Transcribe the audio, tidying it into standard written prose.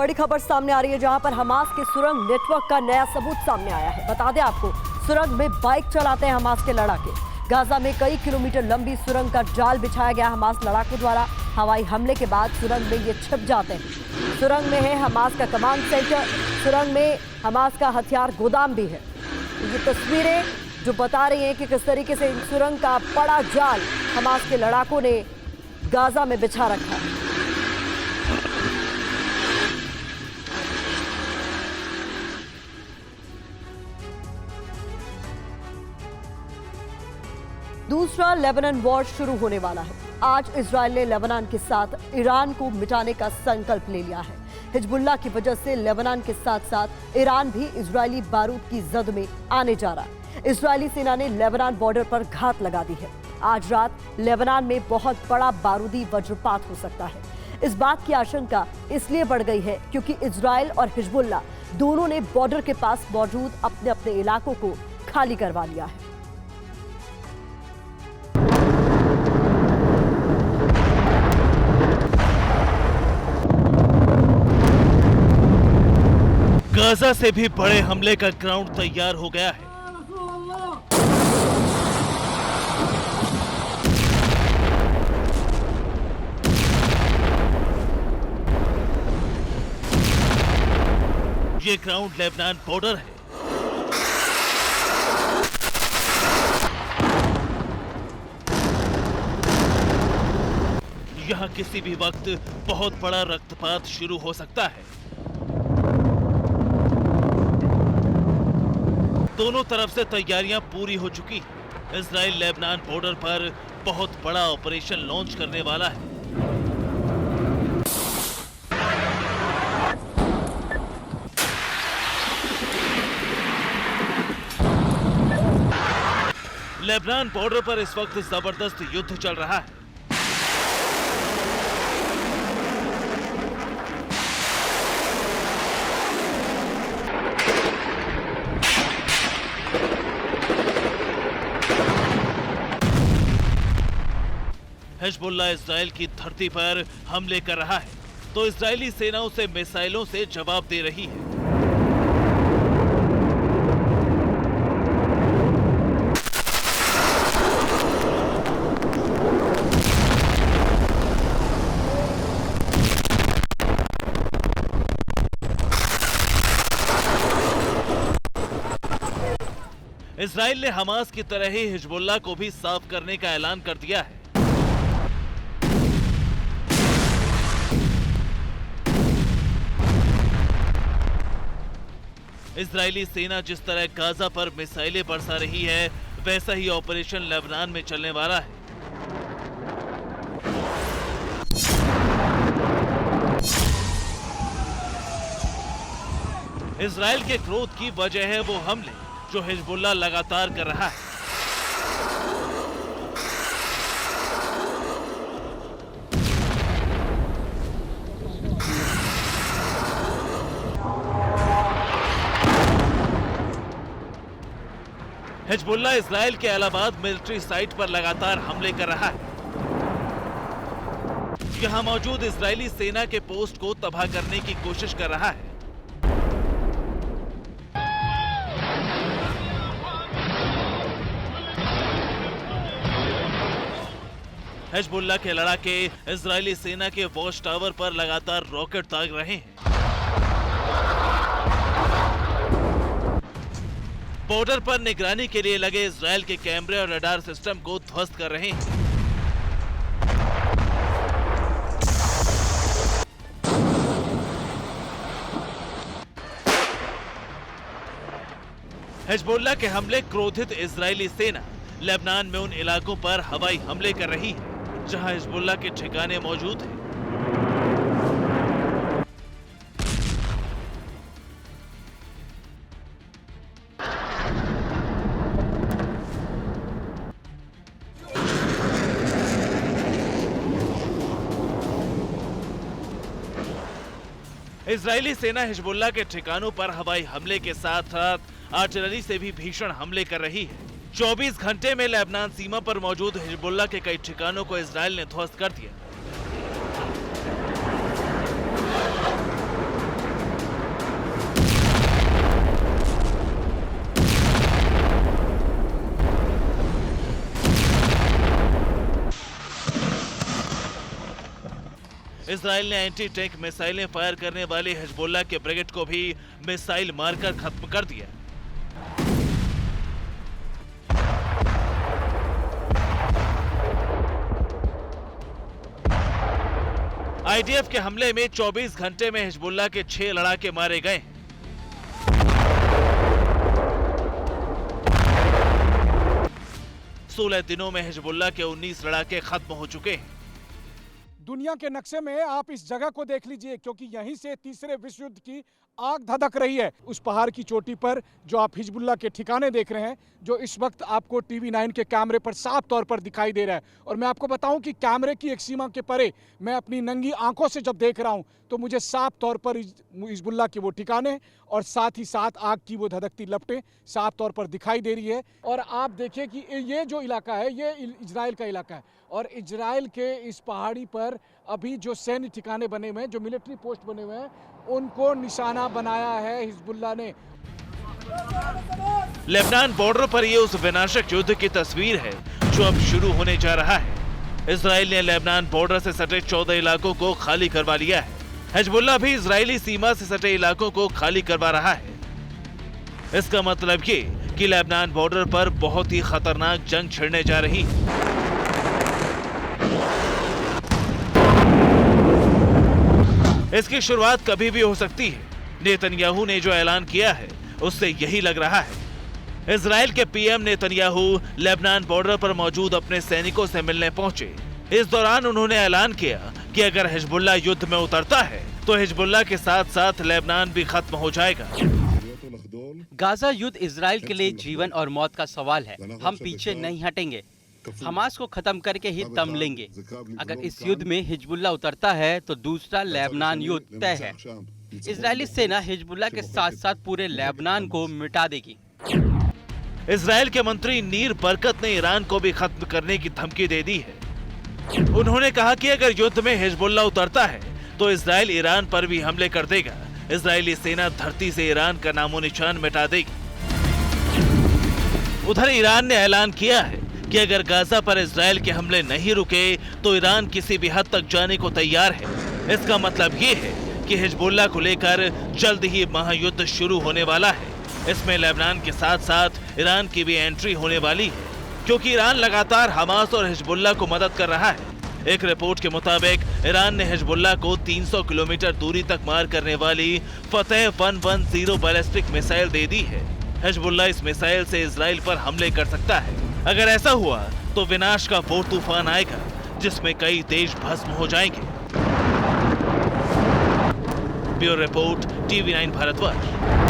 बड़ी खबर सामने आ रही है जहां पर हमास के सुरंग नेटवर्क का नया सबूत सामने आया है। बता दें आपको, सुरंग में बाइक चलाते हैं हमास के लड़ाके। गाजा में कई किलोमीटर लंबी सुरंग का जाल बिछाया गया हमास लड़ाकों द्वारा। हवाई हमले के बाद सुरंग में ये छिप जाते हैं। सुरंग में है हमास का कमांड सेंटर, सुरंग में हमास का हथियार गोदाम भी है। ये तस्वीरें जो बता रही हैं कि किस तरीके से इन सुरंग का बड़ा जाल हमास के लड़ाकों ने गाजा में बिछा रखा है। दूसरा लेबनान वॉर शुरू होने वाला है। आज इजरायल ने लेबनान के साथ ईरान को मिटाने का संकल्प ले लिया है। हिजबुल्लाह की वजह से लेबनान के साथ साथ ईरान भी इजरायली बारूद की जद में आने जा रहा है। इजरायली सेना ने लेबनान बॉर्डर पर घात लगा दी है। आज रात लेबनान में बहुत बड़ा बारूदी वज्रपात हो सकता है। इस बात की आशंका इसलिए बढ़ गई है क्योंकि इजरायल और हिजबुल्लाह दोनों ने बॉर्डर के पास मौजूद अपने अपने इलाकों को खाली करवा लिया है। गाजा से भी बड़े हमले का ग्राउंड तैयार हो गया है। ये ग्राउंड लेबनान बॉर्डर है। यहां किसी भी वक्त बहुत बड़ा रक्तपात शुरू हो सकता है। दोनों तरफ से तैयारियां पूरी हो चुकी हैं। इजराइल लेबनान बॉर्डर पर बहुत बड़ा ऑपरेशन लॉन्च करने वाला है। लेबनान बॉर्डर पर इस वक्त जबरदस्त युद्ध चल रहा है। हिजबुल्लाह इजराइल की धरती पर हमले कर रहा है तो इजरायली सेना उसे मिसाइलों से जवाब दे रही है। इजराइल ने हमास की तरह ही हिजबुल्लाह को भी साफ करने का ऐलान कर दिया है। इजरायली सेना जिस तरह गाजा पर मिसाइलें बरसा रही है, वैसा ही ऑपरेशन लेबनान में चलने वाला है। इजराइल के क्रोध की वजह है वो हमले जो हिजबुल्लाह लगातार कर रहा है। हिजबुल्लाह इजराइल के अलाहाबाद मिलिट्री साइट पर लगातार हमले कर रहा है। यहां मौजूद इजरायली सेना के पोस्ट को तबाह करने की कोशिश कर रहा है। हिजबुल्लाह के लड़ाके इजरायली सेना के वॉच टावर पर लगातार रॉकेट दाग रहे हैं। बॉर्डर पर निगरानी के लिए लगे इजरायल के कैमरे और रडार सिस्टम को ध्वस्त कर रहे हैं। हिजबुल्लाह के हमले क्रोधित इजरायली सेना लेबनान में उन इलाकों पर हवाई हमले कर रही है जहां हिजबुल्लाह के ठिकाने मौजूद हैं। इजरायली सेना हिजबुल्लाह के ठिकानों पर हवाई हमले के साथ साथ आर्टिलरी से भी भीषण हमले कर रही है। 24 घंटे में लेबनान सीमा पर मौजूद हिजबुल्लाह के कई ठिकानों को इजरायल ने ध्वस्त कर दिया। इजराइल ने एंटी टैंक मिसाइलें फायर करने वाली हिजबुल्लाह के ब्रिगेड को भी मिसाइल मारकर खत्म कर दिया। आईडीएफ के हमले में 24 घंटे में हिजबुल्लाह के 6 लड़ाके मारे गए। सोलह दिनों में हिजबुल्लाह के 19 लड़ाके खत्म हो चुके हैं। दुनिया के नक्शे में आप इस जगह को देख लीजिए, क्योंकि यहीं से तीसरे विश्व युद्ध की आग धधक रही है। उस पहाड़ की चोटी पर जो आप हिजबुल्लाह के ठिकाने देख रहे हैं, जो इस वक्त आपको टीवी 9 के कैमरे पर साफ तौर पर दिखाई दे रहा है। और मैं आपको बताऊं कि कैमरे की एक सीमा के परे मैं अपनी नंगी आंखों से जब देख रहा हूं तो मुझे साफ तौर पर हिजबुल्लाह के वो ठिकाने और साथ ही साथ आग की वो धधकती लपटें साफ तौर पर दिखाई दे रही है। और आप देखिए कि ये जो इलाका है ये इजराइल का इलाका है, और इजराइल के इस पहाड़ी पर अभी जो सैन्य ठिकाने बने हुए हैं, जो मिलिट्री पोस्ट बने हुए हैं, उनको निशाना बनाया है हिजबुल्लाह ने। लेबनान बॉर्डर पर ये उस विनाशक युद्ध की तस्वीर है जो अब शुरू होने जा रहा है। इजराइल ने लेबनान बॉर्डर से सटे 14 इलाकों को खाली करवा लिया है। हिजबुल्लाह भी इजरायली सीमा से सटे इलाकों को खाली करवा रहा है। इसका मतलब ये कि लेबनान बॉर्डर पर बहुत ही खतरनाक जंग छिड़ने जा रही है। इसकी शुरुआत कभी भी हो सकती है। नेतन्याहू ने जो ऐलान किया है उससे यही लग रहा है। इजराइल के पीएम नेतन्याहू लेबनान बॉर्डर पर मौजूद अपने सैनिकों से मिलने पहुंचे। इस दौरान उन्होंने ऐलान किया कि अगर हिजबुल्लाह युद्ध में उतरता है तो हिजबुल्लाह के साथ साथ लेबनान भी खत्म हो जाएगा। गाजा युद्ध इजराइल के लिए जीवन और मौत का सवाल है। हम पीछे नहीं हटेंगे। हमास को खत्म करके ही दम लेंगे। अगर इस युद्ध में हिजबुल्लाह उतरता है तो दूसरा लेबनान युद्ध तय है। इजरायली सेना हिजबुल्लाह के साथ साथ पूरे लेबनान को मिटा देगी। इजराइल के मंत्री नीर बरकत ने ईरान को भी खत्म करने की धमकी दे दी है। उन्होंने कहा कि अगर युद्ध में हिजबुल्लाह उतरता है तो इजराइल ईरान पर भी हमले कर देगा। इजरायली सेना धरती से ईरान का नामो निशान मिटा देगी। उधर ईरान ने ऐलान किया है कि अगर गाजा पर इजराइल के हमले नहीं रुके तो ईरान किसी भी हद तक जाने को तैयार है। इसका मतलब ये है कि हिजबुल्लाह को लेकर जल्द ही महायुद्ध शुरू होने वाला है। इसमें लेबनान के साथ साथ ईरान की भी एंट्री होने वाली है, क्योंकि ईरान लगातार हमास और हिजबुल्लाह को मदद कर रहा है। एक रिपोर्ट के मुताबिक ईरान ने हिजबुल्लाह को 300 किलोमीटर दूरी तक मार करने वाली फतेह 110 बैलिस्टिक मिसाइल दे दी है। हिजबुल्लाह इस मिसाइल से इजराइल पर हमले कर सकता है। अगर ऐसा हुआ तो विनाश का वो तूफान आएगा जिसमें कई देश भस्म हो जाएंगे। Bureau report, TV9 Bharatvarsh.